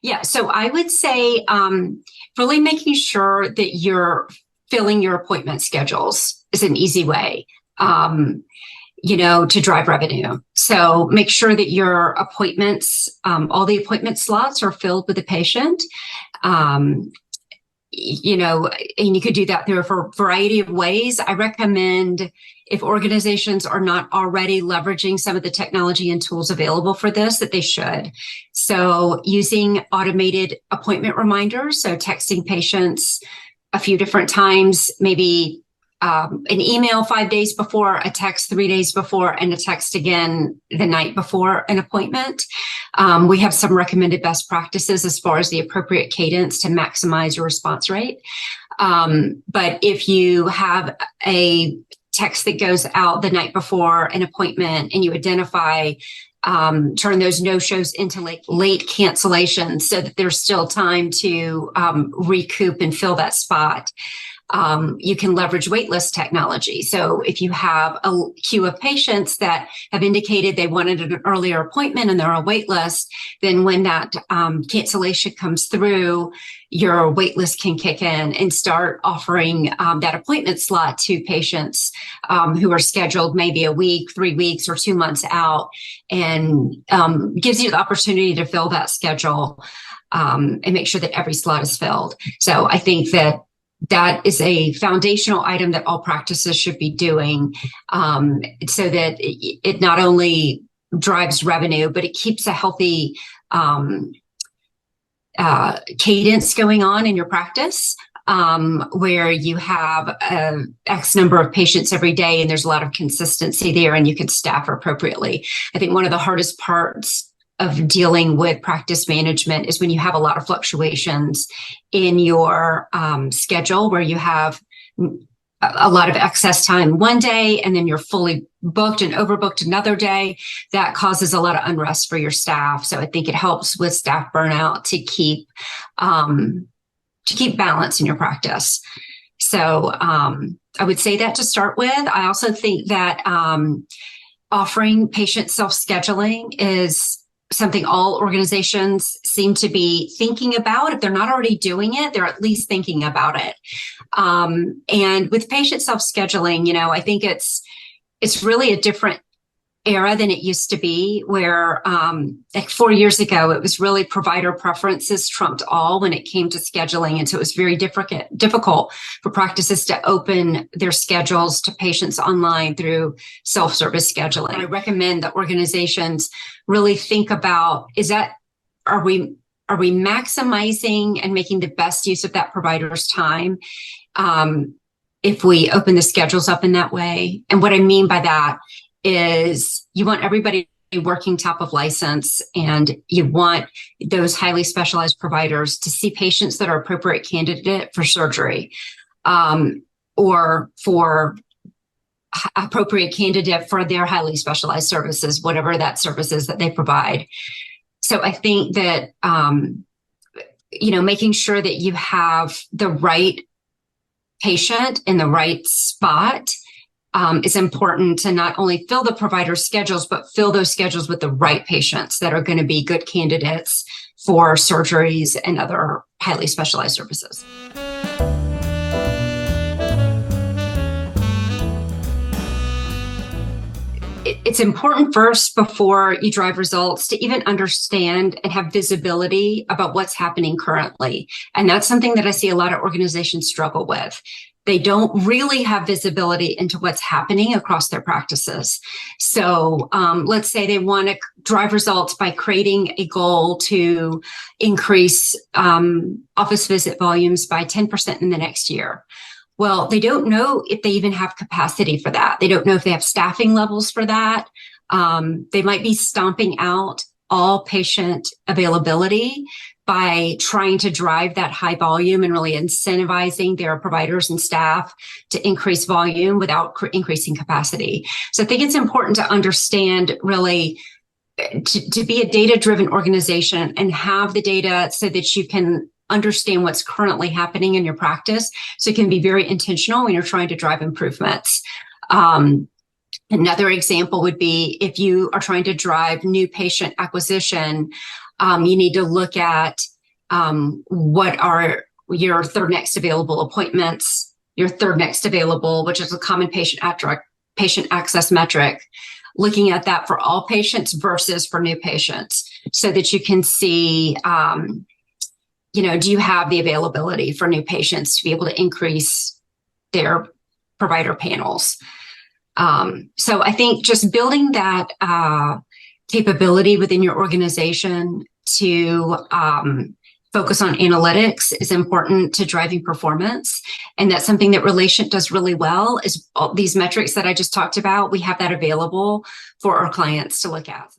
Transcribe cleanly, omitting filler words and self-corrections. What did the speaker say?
Yeah, so I would say really making sure that you're filling your appointment schedules is an easy way, to drive revenue. So make sure that your appointments, all the appointment slots are filled with a patient. Um, and you could do that through a variety of ways. I recommend, if organizations are not already leveraging some of the technology and tools available for this, that they should. So using automated appointment reminders, so texting patients a few different times, maybe an email 5 days before, a text 3 days before, and a text again the night before an appointment. We have some recommended best practices as far as the appropriate cadence to maximize your response rate. But if you have a text that goes out the night before an appointment and you identify, turn those no-shows into late cancellations so that there's still time to recoup and fill that spot. You can leverage waitlist technology. So if you have a queue of patients that have indicated they wanted an earlier appointment and they're on a waitlist, then when that cancellation comes through, your waitlist can kick in and start offering that appointment slot to patients who are scheduled maybe a week, 3 weeks, or 2 months out, and gives you the opportunity to fill that schedule and make sure that every slot is filled. So I think that is a foundational item that all practices should be doing, so that it not only drives revenue, but it keeps a healthy cadence going on in your practice, where you have X number of patients every day and there's a lot of consistency there and you can staff appropriately. I think one of the hardest parts of dealing with practice management is when you have a lot of fluctuations in your schedule, where you have a lot of excess time one day and then you're fully booked and overbooked another day. That causes a lot of unrest for your staff. So I think it helps with staff burnout to keep balance in your practice. So I would say that to start with. I also think that offering patient self-scheduling is something all organizations seem to be thinking about. If they're not already doing it, they're at least thinking about it. And with patient self-scheduling, I think it's really a different era than it used to be, where like 4 years ago, it was really provider preferences trumped all when it came to scheduling. And so it was very difficult for practices to open their schedules to patients online through self-service scheduling. I recommend that organizations really think about, are we maximizing and making the best use of that provider's time if we open the schedules up in that way? And what I mean by that is you want everybody working top of license, and you want those highly specialized providers to see patients that are appropriate candidate for surgery, or for appropriate candidate for their highly specialized services, whatever that service is that they provide. So I think that, making sure that you have the right patient in the right spot is important to not only fill the provider schedules, but fill those schedules with the right patients that are going to be good candidates for surgeries and other highly specialized services. It's important first, before you drive results, to even understand and have visibility about what's happening currently. And that's something that I see a lot of organizations struggle with. They don't really have visibility into what's happening across their practices. So let's say they want to drive results by creating a goal to increase office visit volumes by 10% in the next year. Well, they don't know if they even have capacity for that. They don't know if they have staffing levels for that. They might be stomping out all patient availability by trying to drive that high volume and really incentivizing their providers and staff to increase volume without increasing capacity. So I think it's important to understand, really, to be a data-driven organization and have the data so that you can understand what's currently happening in your practice, so you can be very intentional when you're trying to drive improvements. Another example would be, if you are trying to drive new patient acquisition, you need to look at what are your third next available appointments, your third next available, which is a common patient access metric, looking at that for all patients versus for new patients, so that you can see, do you have the availability for new patients to be able to increase their provider panels? So I think just building that capability within your organization to focus on analytics is important to driving performance. And that's something that Relatient does really well, is all these metrics that I just talked about. We have that available for our clients to look at.